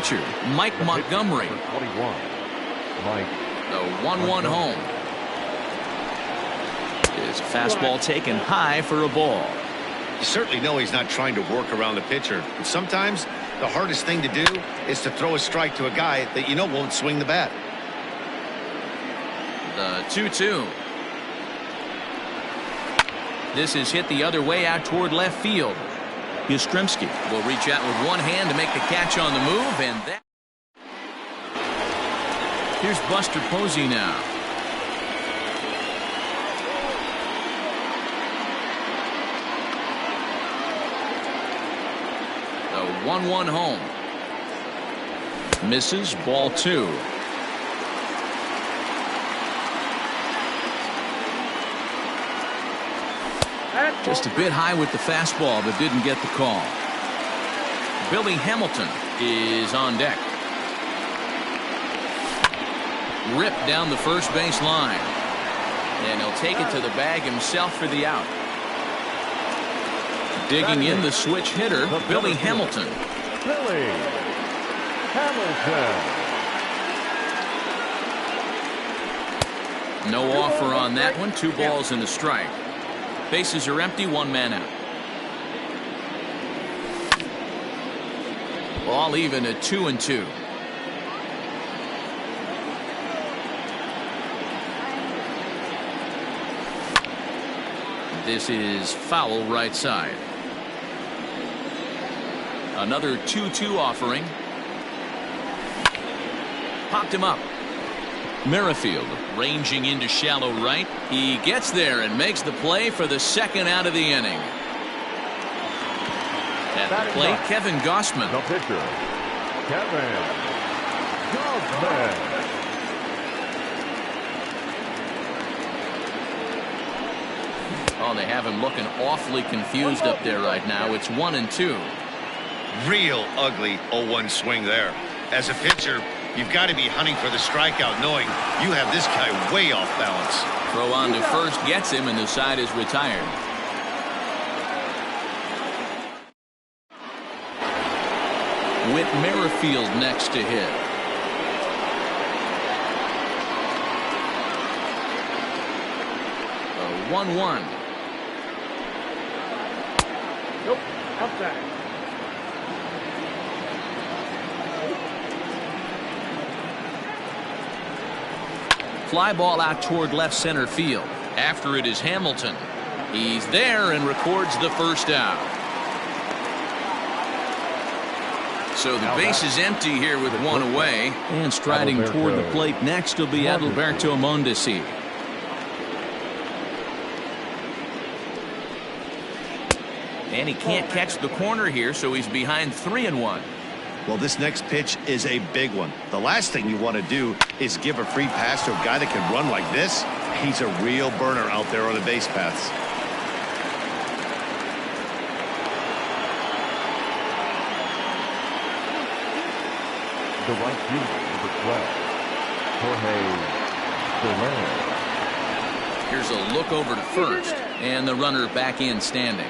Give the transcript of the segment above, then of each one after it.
pitcher, Mike Montgomery. 21. Mike. The 1-1 home. Is a fastball taken high for a ball. You certainly know he's not trying to work around the pitcher. But sometimes the hardest thing to do is to throw a strike to a guy that you know won't swing the bat. The 2-2. This is hit the other way out toward left field. Yastrzemski will reach out with one hand to make the catch on the move, and that. Here's Buster Posey now. The 1-1 home. Misses, ball 2. Just a bit high with the fastball, but didn't get the call. Billy Hamilton is on deck. Ripped down the first base line. And he'll take it to the bag himself for the out. Digging in the switch hitter, Billy Hamilton. Billy Hamilton. No offer on that one. 2 balls and a strike. Bases are empty, 1 man out. All even at 2-2. This is foul right side. Another 2-2 offering. Popped him up. Merrifield ranging into shallow right. He gets there and makes the play for the second out of the inning. At the plate, Kevin Gausman. The pitcher, Kevin Gausman. Oh, they have him looking awfully confused up there right now. It's 1-2. Real ugly 0-1 swing there. As a pitcher, you've got to be hunting for the strikeout, knowing you have this guy way off balance. Throw on to first gets him, and the side is retired. Whit Merrifield next to hit. A 1-1. Nope, outside. Fly ball out toward left center field. After it is Hamilton. He's there and records the first out. So the base is empty here with 1 away. And striding toward the plate next will be Adalberto Mondesi. And he can't catch the corner here, so he's behind 3-1. Well, this next pitch is a big one. The last thing you want to do is give a free pass to a guy that can run like this. He's a real burner out there on the base paths. The right fielder, number 12, Jorge Soler. Here's a look over to first, and the runner back in standing.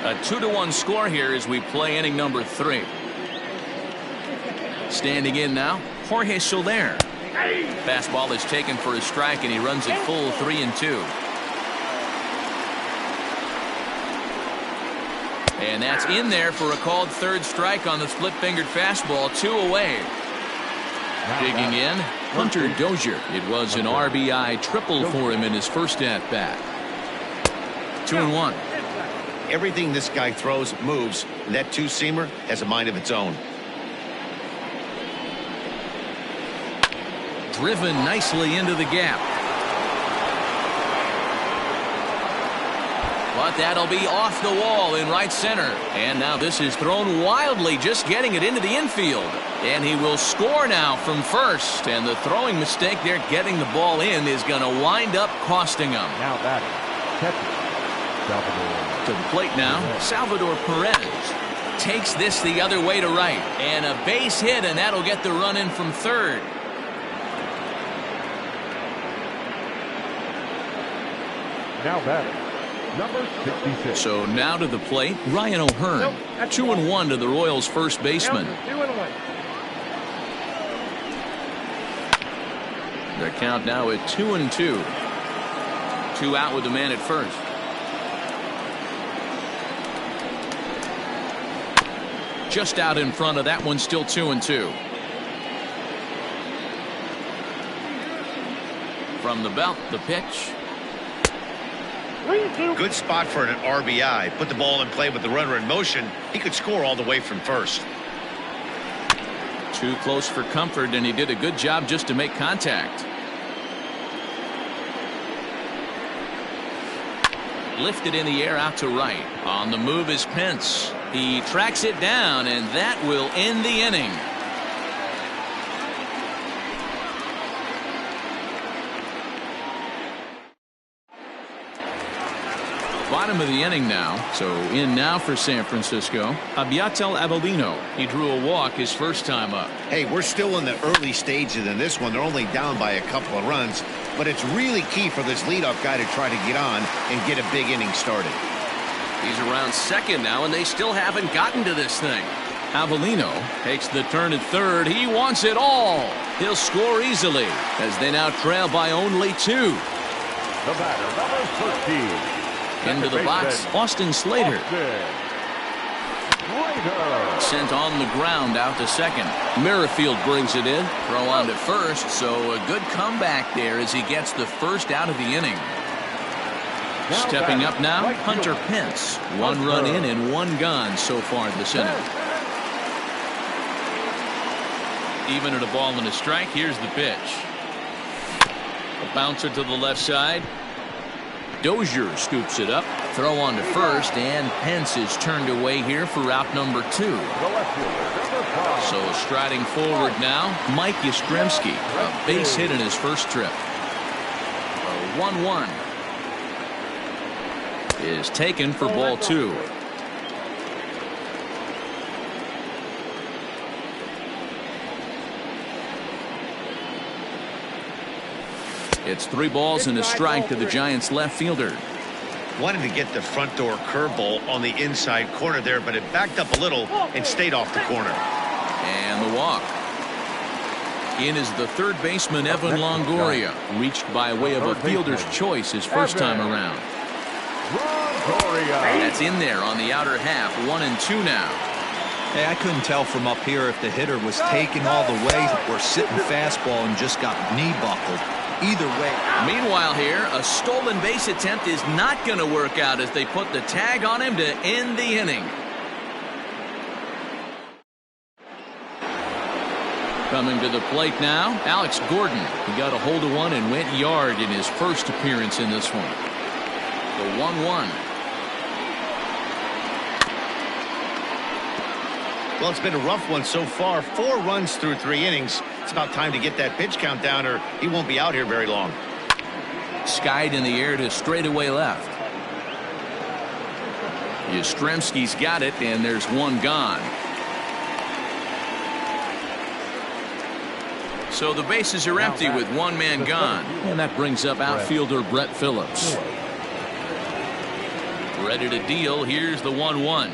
A 2-1 score here as we play inning number 3. Standing in now, Jorge Soler. Fastball is taken for a strike, and he runs it full 3-2. And that's in there for a called third strike on the split-fingered fastball. 2 away. Digging in, Hunter Dozier. It was an RBI triple for him in his first at-bat. 2-1. Everything this guy throws moves, and that 2-seamer has a mind of its own. Driven nicely into the gap. But that'll be off the wall in right center. And now this is thrown wildly, just getting it into the infield. And he will score now from first. And the throwing mistake there, getting the ball in, is going to wind up costing him. Now batting, catcher, Salvador. To the plate now, Salvador Perez takes this the other way to right. And a base hit, and that'll get the run in from third. Now batting, Number 66. So now to the plate, Ryan O'Hearn. 2-1 to the Royals' first baseman. 2-1. The count now at 2-2. 2 out with the man at first. Just out in front of that one, still 2-2. From the belt, the pitch. Good spot for an RBI. Put the ball in play with the runner in motion. He could score all the way from first. Too close for comfort, and he did a good job just to make contact. Lifted in the air out to right. On the move is Pence. He tracks it down, and that will end the inning. Bottom of the inning now. So in now for San Francisco, Abiatel Avelino. He drew a walk his first time up. Hey, we're still in the early stages in this one. They're only down by a couple of runs, but it's really key for this leadoff guy to try to get on and get a big inning started. He's around second now, and they still haven't gotten to this thing. Avelino takes the turn at third. He wants it all. He'll score easily as they now trail by only 2. The batter, number 13. Into the box, Austin Slater. Sent on the ground out to second. Merrifield brings it in. Throw on to first, so a good comeback there as he gets the first out of the inning. Stepping up now, Hunter Pence. 1 run in and 1 gone so far this inning. Even at a ball and a strike, here's the pitch. A bouncer to the left side. Dozier scoops it up. Throw on to first, and Pence is turned away here for out number 2. So striding forward now, Mike Yastrzemski. A base hit in his first trip. A 1-1 is taken for ball 2. It's 3 balls and a strike to the Giants left fielder. Wanted to get the front door curveball on the inside corner there, but it backed up a little and stayed off the corner. And the walk. In is the third baseman, Evan Longoria, reached by way of a fielder's choice his first time around. That's in there on the outer half, 1-2 now. Hey, I couldn't tell from up here if the hitter was taking all the way or sitting fastball and just got knee buckled. Either way. Meanwhile here, a stolen base attempt is not going to work out as they put the tag on him to end the inning. Coming to the plate now, Alex Gordon. He got a hold of one and went yard in his first appearance in this one. The 1-1. Well, it's been a rough one so far. 4 runs through 3 innings. It's about time to get that pitch count down, or he won't be out here very long. Skied in the air to straightaway left. Yastrzemski's got it, and there's 1 gone. So the bases are empty with 1 man gone. And that brings up outfielder Brett Phillips. Ready to deal. Here's the 1-1.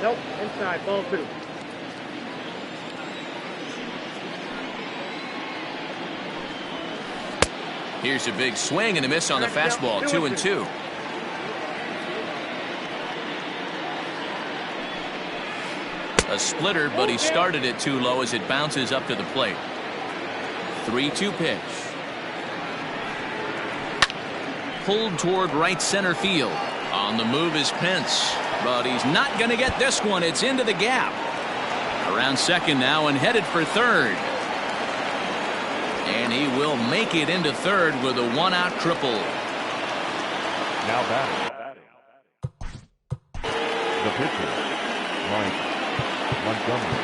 Nope, inside, ball 2. Here's a big swing and a miss on the fastball, 2-2. A splitter, but he started it too low as it bounces up to the plate. 3-2 pitch. Pulled toward right center field. On the move is Pence, but he's not going to get this one. It's into the gap. Around second now and headed for third. And he will make it into third with a 1-out triple. Now batting. The pitcher, Mike Montgomery.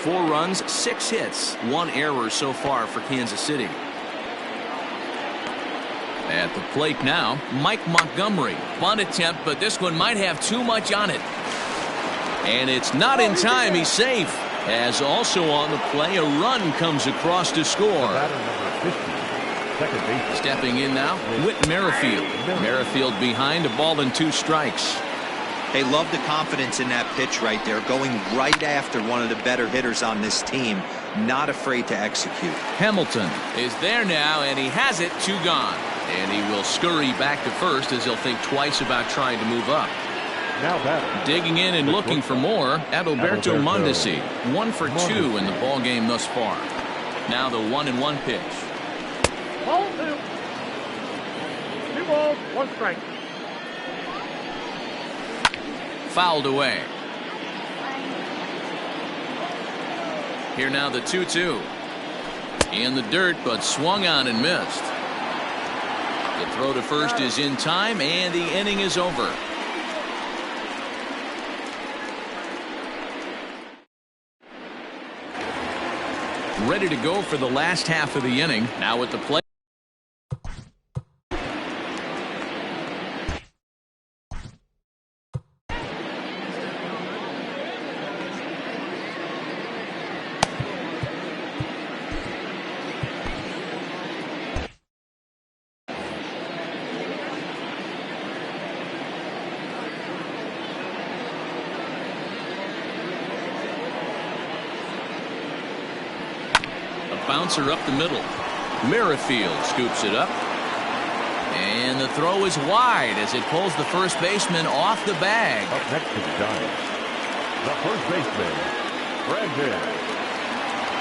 Four runs, 6 hits, 1 error so far for Kansas City. At the plate now, Mike Montgomery. Bunt attempt, but this one might have too much on it. And it's not in time. He's safe. As also on the play, a run comes across to score. Batter number 50, second base. Stepping in now, Whit Merrifield. Merrifield behind, a ball and 2 strikes. They love the confidence in that pitch right there, going right after one of the better hitters on this team, not afraid to execute. Hamilton is there now, and he has it, 2 gone. And he will scurry back to first as he'll think twice about trying to move up. Now batter. Digging in and looking for more, Adalberto Mondesi. 1 for 2 in the ball game thus far. Now the 1-1 pitch. Ball 2. 2 balls, 1 strike. Fouled away. Here now the 2-2. In the dirt, but swung on and missed. The throw to first is in time, and the inning is over. Ready to go for the last half of the inning. Now at the plate. Bouncer up the middle. Merrifield scoops it up. And the throw is wide as it pulls the first baseman off the bag. Up next to the Giants, the first baseman, Brandon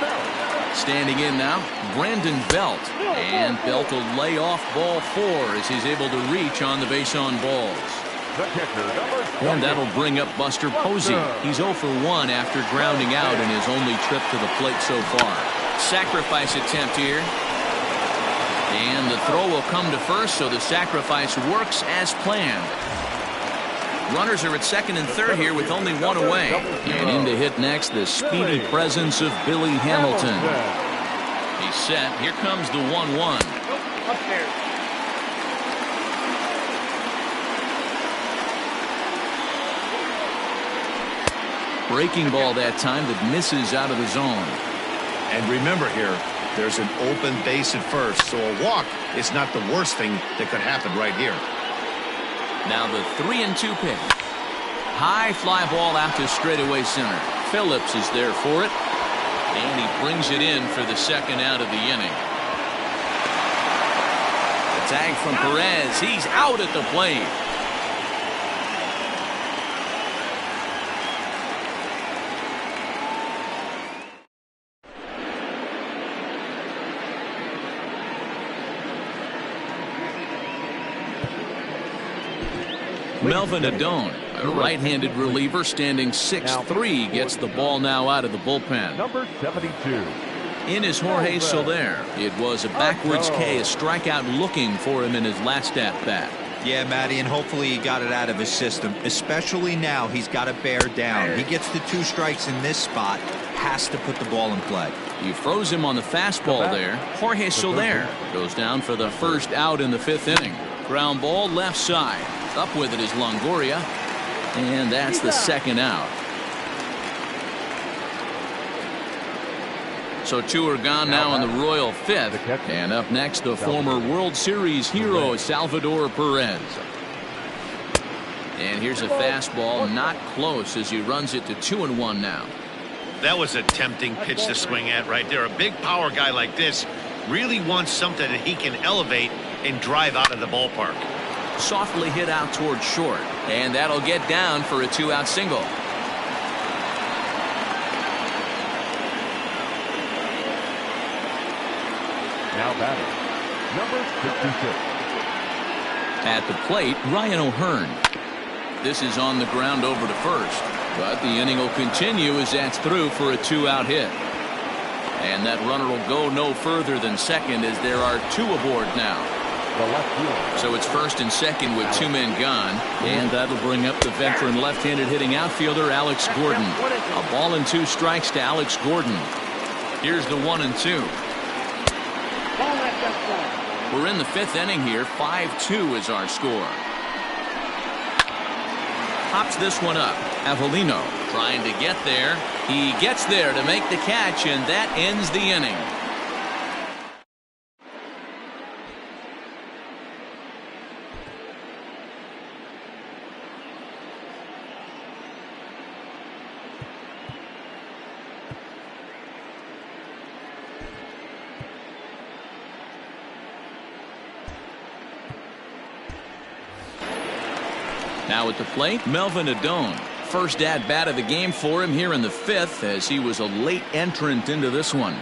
Belt. Standing in now, Brandon Belt. And Belt will lay off ball 4 as he's able to reach on the base on balls. The catcher, number 20. And that'll bring up Buster Posey. He's 0 for 1 after grounding out in his only trip to the plate so far. Sacrifice attempt here. And the throw will come to first, so the sacrifice works as planned. Runners are at second and third here with only 1 away. And in to hit next, the speedy presence of Billy Hamilton. He's set. Here comes the 1-1. Breaking ball that time that misses out of the zone. And remember here, there's an open base at first, so a walk is not the worst thing that could happen right here. Now the 3-2 pitch. High fly ball out to straightaway center. Phillips is there for it. And he brings it in for the second out of the inning. The tag from Perez. He's out at the plate. Melvin Adone, a right-handed reliever standing 6'3", gets the ball now out of the bullpen. Number 72. In is Jorge Soler. It was a backwards K, a strikeout looking for him in his last at-bat. Yeah, Matty, and hopefully he got it out of his system. Especially now, he's got to bear down. He gets the 2 strikes in this spot, has to put the ball in play. You froze him on the fastball there. Jorge Soler goes down for the first out in the 5th inning. Ground ball left side. Up with it is Longoria. And that's the second out. So 2 are gone now in the Royal 5th. And up next, the former World Series hero, Salvador Perez. And here's a fastball, not close as he runs it to 2-1 now. That was a tempting pitch to swing at right there. A big power guy like this really wants something that he can elevate and drive out of the ballpark. Softly hit out towards short, and that'll get down for a 2-out single. Now batting, number 56. At the plate, Ryan O'Hearn. This is on the ground over to first, but the inning will continue as that's through for a 2-out hit. And that runner will go no further than second as there are 2 aboard now. The left fielder. So it's first and second with 2 men gone, and that'll bring up the veteran left-handed hitting outfielder Alex Gordon. A ball and 2 strikes to Alex Gordon. Here's the 1-2. We're in the 5th inning here. 5-2 is our score. Pops this one up. Avellino Trying to get there. He gets there to make the catch, and that ends the inning. Now at the plate, Melvin Adone. First at bat of the game for him here in the 5th, as he was a late entrant into this one.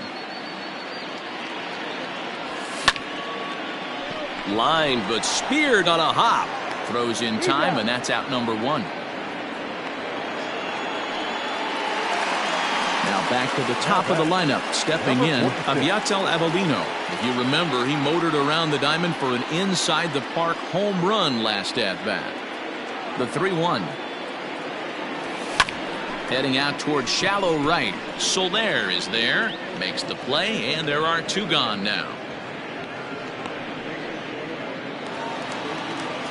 Line, but speared on a hop. Throws in time, and that's out number 1. Now back to the top of the lineup. Stepping in, Aviatel Avellino. If you remember, he motored around the diamond for an inside-the-park home run last at-bat. The 3-1. Heading out toward shallow right. Soler is there. Makes the play, and there are 2 gone now.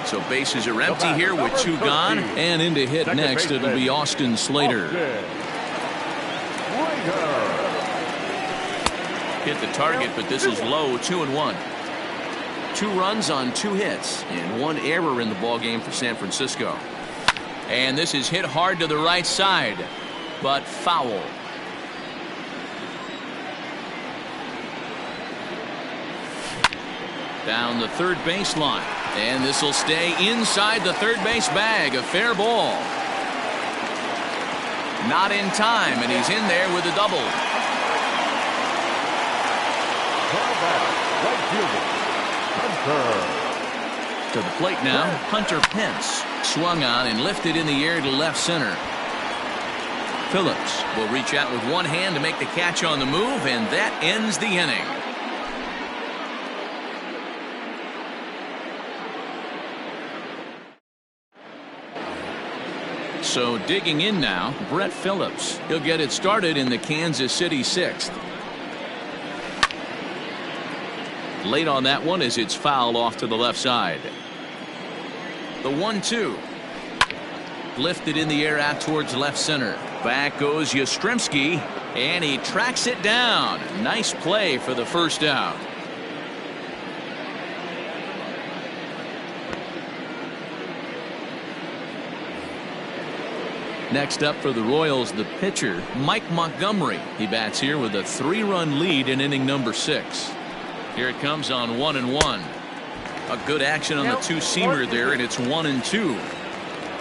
So bases are empty here with 2 gone. And in to hit next, it'll be Austin Slater. Hit the target, but this is low. 2-1. 2 runs on 2 hits and 1 error in the ballgame for San Francisco. And this is hit hard to the right side, but foul. Down the third baseline, and this will stay inside the third base bag. A fair ball. Not in time, and he's in there with a double. To the plate now, Hunter Pence. Swung on and lifted in the air to left center. Phillips will reach out with one hand to make the catch on the move, and that ends the inning. So digging in now, Brett Phillips. He'll get it started in the Kansas City 6th. Late on that one as it's fouled off to the left side. The 1-2. Lifted in the air out towards left center. Back goes Yastrzemski, and he tracks it down. Nice play for the first out. Next up for the Royals, the pitcher, Mike Montgomery. He bats here with a 3-run lead in inning number 6. Here it comes on 1-1. A good action on the 2-seamer there, and it's 1-2.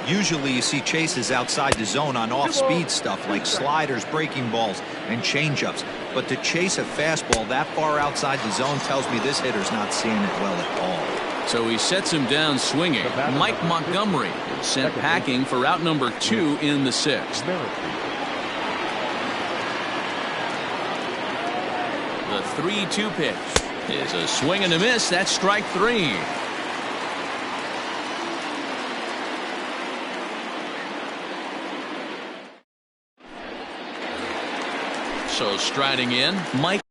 Usually you see chases outside the zone on off-speed stuff like sliders, breaking balls, and changeups. But to chase a fastball that far outside the zone tells me this hitter's not seeing it well at all. So he sets him down swinging. Mike Montgomery is sent packing for out number 2 in the 6th. The 3-2 pitch is a swing and a miss. That's strike 3. So striding in, Mike.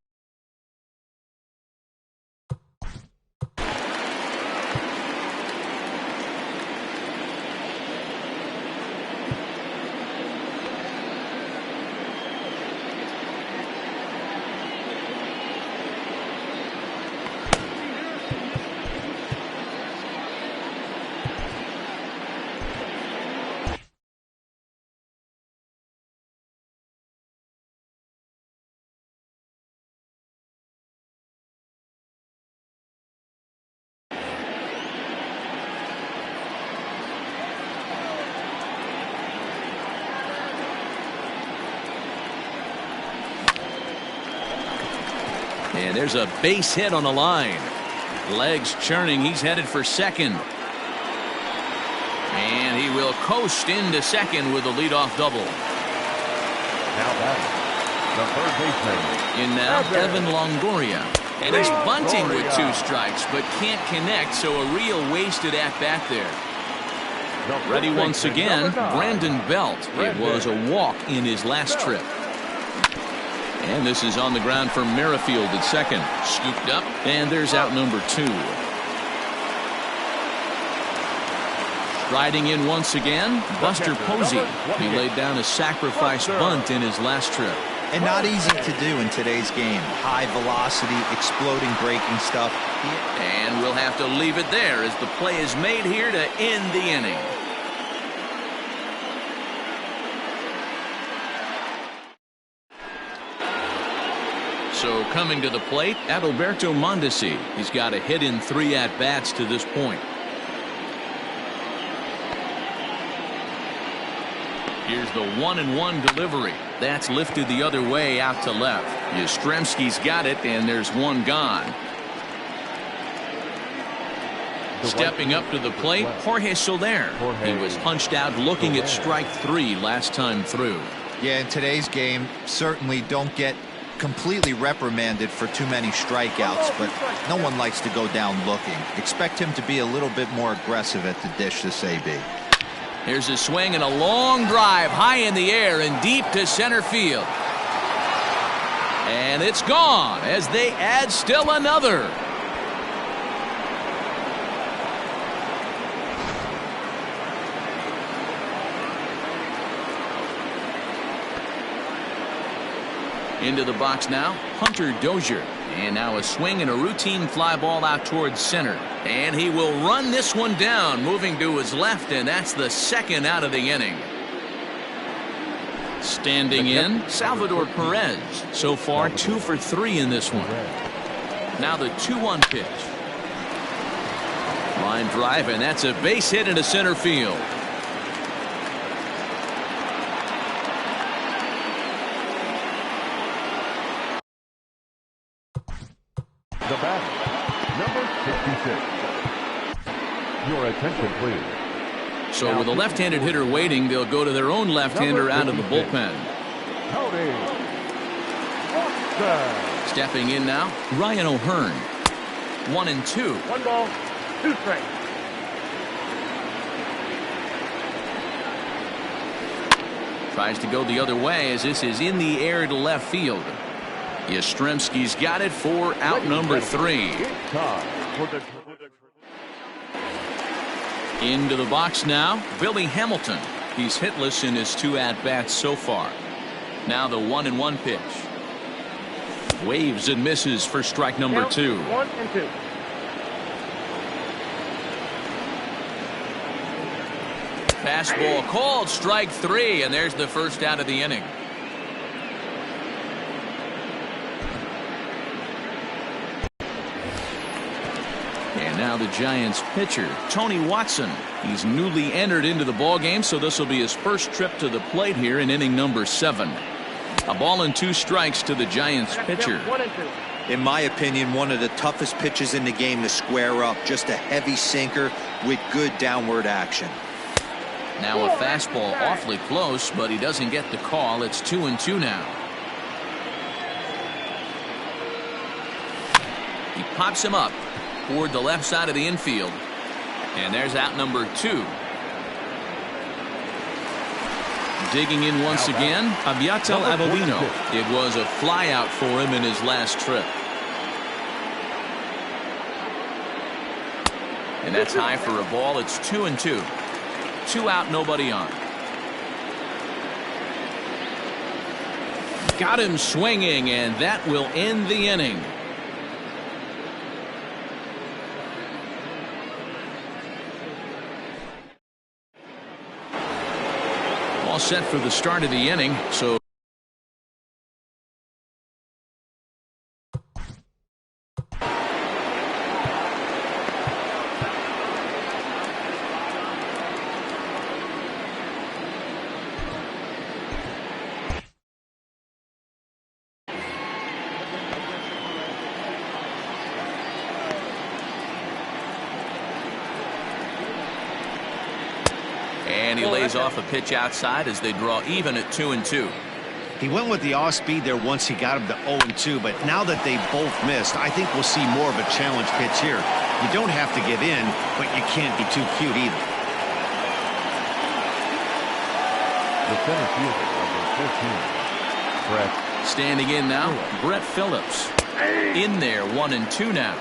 And there's a base hit on the line. Legs churning. He's headed for second. And he will coast into second with a leadoff double. Now batting, the third baseman. In now, Evan Longoria. And he's bunting with 2 strikes, but can't connect, so a real wasted at-bat there. Ready once again, Brandon Belt. It was a walk in his last trip. And this is on the ground for Merrifield at second. Scooped up, and there's out number 2. Riding in once again, Buster Posey. He laid down a sacrifice bunt in his last trip. And not easy to do in today's game. High velocity, exploding breaking stuff. And we'll have to leave it there as the play is made here to end the inning. So coming to the plate, Adalberto Mondesi. He's got a hit in 3 at-bats to this point. Here's the 1-1 delivery. That's lifted the other way out to left. Yastrzemski's got it, and there's one gone. Stepping up to the plate, Jorge Soler. He was punched out looking at strike 3 last time through. Yeah, in today's game, certainly don't get completely reprimanded for too many strikeouts, but no one likes to go down looking. Expect him to be a little bit more aggressive at the dish this AB. Here's a swing and a long drive high in the air and deep to center field. And it's gone as they add still another. Into the box now, Hunter Dozier. And now a swing and a routine fly ball out towards center. And he will run this one down, moving to his left, and that's the second out of the inning. Standing in, Salvador Perez. So far, 2 for 3 in this one. Now the 2-1 pitch. Line drive, and that's a base hit into center field. The batter, number 66. Your attention, please. So with a left-handed hitter waiting, they'll go to their own left-hander out of the bullpen. Cody Watson. Stepping in now, Ryan O'Hearn. 1-2. 1 ball, 2 strikes. Tries to go the other way as this is in the air to left field. Yastrzemski's got it for out number 3. Into the box now, Billy Hamilton. He's hitless in his 2 at-bats so far. Now the 1-1 pitch. Waves and misses for strike number 2. 1-2. Fastball called strike 3, and there's the first out of the inning. And now the Giants pitcher, Tony Watson. He's newly entered into the ballgame, so this will be his first trip to the plate here in inning number 7. A ball and 2 strikes to the Giants pitcher. In my opinion, one of the toughest pitches in the game to square up. Just a heavy sinker with good downward action. Now a fastball awfully close, but he doesn't get the call. It's 2-2 now. He pops him up toward the left side of the infield. And there's out number 2. Digging in once again, Aviatel Avellino. It was a fly out for him in his last trip. And that's high for a ball. It's 2-2. 2 out, nobody on. Got him swinging, and that will end the inning. All set for the start of the inning, so and he lays off a pitch outside as they draw even at 2-2. He went with the off speed there once he got him to 0-2, but now that they both missed, I think we'll see more of a challenge pitch here. You don't have to give in, but you can't be too cute either. The center fielder, number 15, Brett. Standing in now, Brett Phillips. In there, 1-2 now.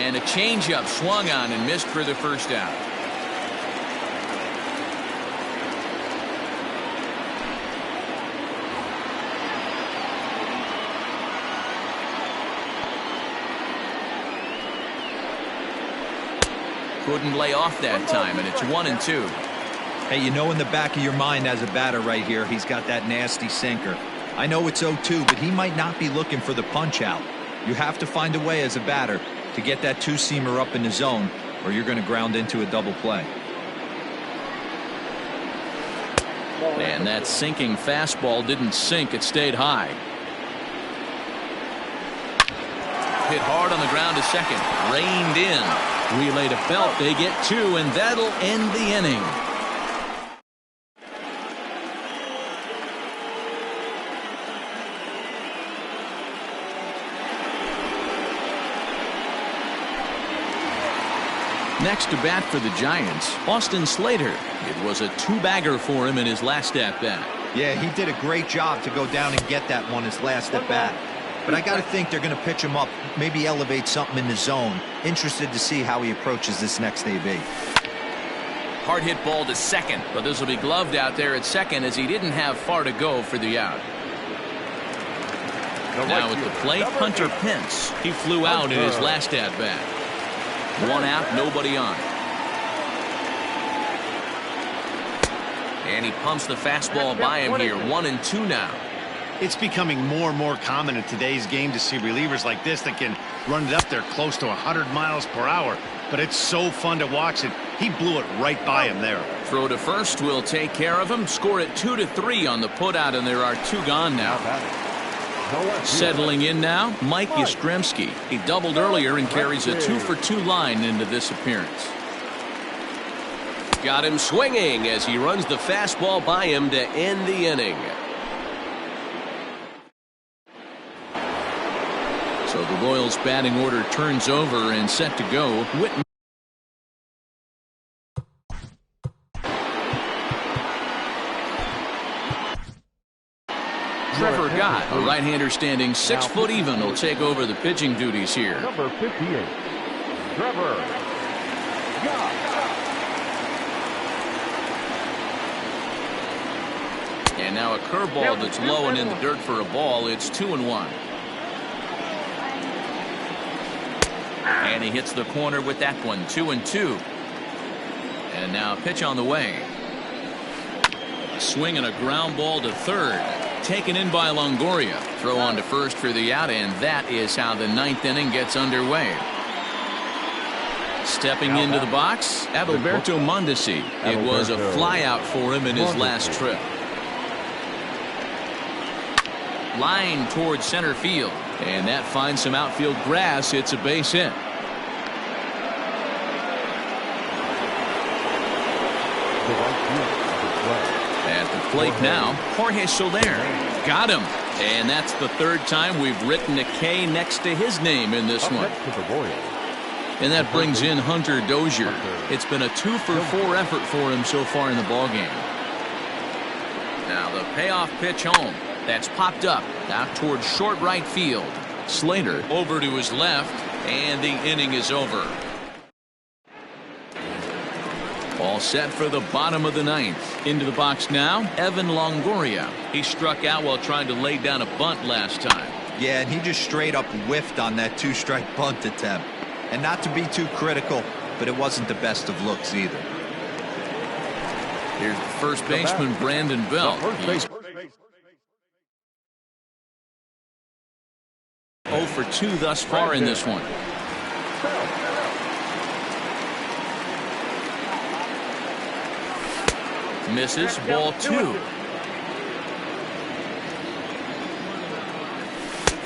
And a changeup swung on and missed for the first out. Couldn't lay off that time, and it's 1-2. Hey, you know in the back of your mind as a batter right here, he's got that nasty sinker. I know it's 0-2, but he might not be looking for the punch out. You have to find a way as a batter to get that two-seamer up in the zone, or you're going to ground into a double play. And that sinking fastball didn't sink, it stayed high. Hit hard on the ground to second, reined in. Relay to Belt, they get 2, and that'll end the inning. Next to bat for the Giants, Austin Slater. It was a two-bagger for him in his last at-bat. Yeah, he did a great job to go down and get that one his last at-bat. But I got to think they're going to pitch him up, maybe elevate something in the zone. Interested to see how he approaches this next AB. Hard hit ball to second, but this will be gloved out there at second as he didn't have far to go for the out. Now at the plate, Hunter Pence. He flew out in his last at-bat. One out, nobody on. And he pumps the fastball by him here. 1-2 now. It's becoming more and more common in today's game to see relievers like this that can run it up there close to 100 miles per hour. But it's so fun to watch it. He blew it right by him there. Throw to first will take care of him. Score it 2-3 on the putout, and there are 2 gone now. Settling in now, Mike Yastrzemski. He doubled earlier and carries a 2-for-2 line into this appearance. Got him swinging as he runs the fastball by him to end the inning. So the Royals batting order turns over and set to go. Whitman. Trevor Gott, a right-hander standing 6 foot even, will take over the pitching duties here. Number 58, Trevor Gott. And now a curveball that's low and in the dirt for a ball. It's 2-1. And he hits the corner with that one. 2-2. And now a pitch on the way. Swing and a ground ball to third. Taken in by Longoria. Throw on to first for the out, and that is how the 9th inning gets underway. Stepping into the box, Adalberto Mondesi. It was a flyout for him in his last trip. Line towards center field, and that finds some outfield grass. It's a base hit. At the plate now, Jorge Soler. Got him. And that's the 3rd time we've written a K next to his name in this one. And that brings in Hunter Dozier. It's been a 2-for-4 effort for him so far in the ballgame. Now the payoff pitch home. That's popped up out towards short right field. Slater over to his left, and the inning is over. All set for the bottom of the 9th. Into the box now, Evan Longoria. He struck out while trying to lay down a bunt last time. Yeah, and he just straight up whiffed on that 2-strike bunt attempt. And not to be too critical, but it wasn't the best of looks either. Here's the first baseman, Brandon Belt. 0-for-2 thus far in this one. Misses, ball 2.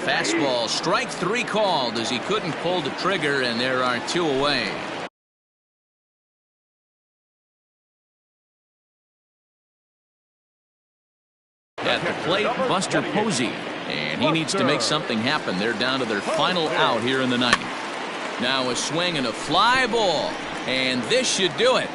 Fastball, strike 3 called as he couldn't pull the trigger, and there are 2 away. At the plate, Buster Posey, and he needs to make something happen. They're down to their final out here in the 9th. Now a swing and a fly ball, and this should do it.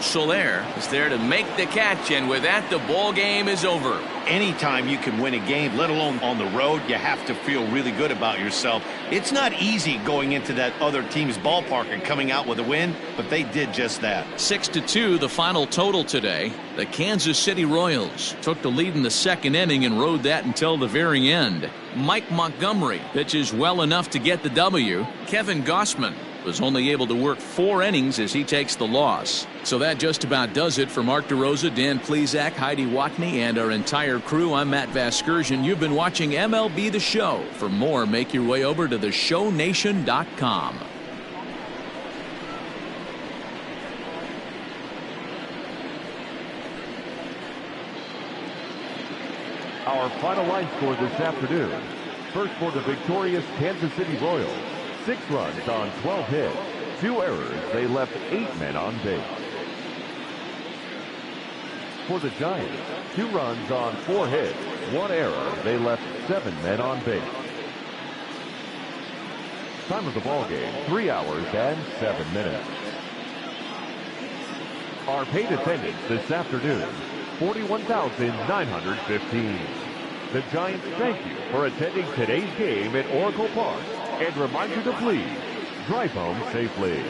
Soler is there to make the catch, and with that, the ball game is over. Anytime you can win a game, let alone on the road, you have to feel really good about yourself. It's not easy going into that other team's ballpark and coming out with a win, but they did just that. 6-2, the final total today. The Kansas City Royals took the lead in the second inning and rode that until the very end. Mike Montgomery pitches well enough to get the W. Kevin Gossman was only able to work 4 innings as he takes the loss. So that just about does it for Mark DeRosa, Dan Plesac, Heidi Watney, and our entire crew. I'm Matt Vasgersian. You've been watching MLB The Show. For more, make your way over to theshownation.com. Our final line score this afternoon. First for the victorious Kansas City Royals. 6 runs on 12 hits. 2 errors. They left 8 men on base. For the Giants, 2 runs on 4 hits. 1 error. They left 7 men on base. Time of the ball game, 3 hours and 7 minutes. Our paid attendance this afternoon, 41,915. The Giants thank you for attending today's game at Oracle Park and remind you to please drive home safely.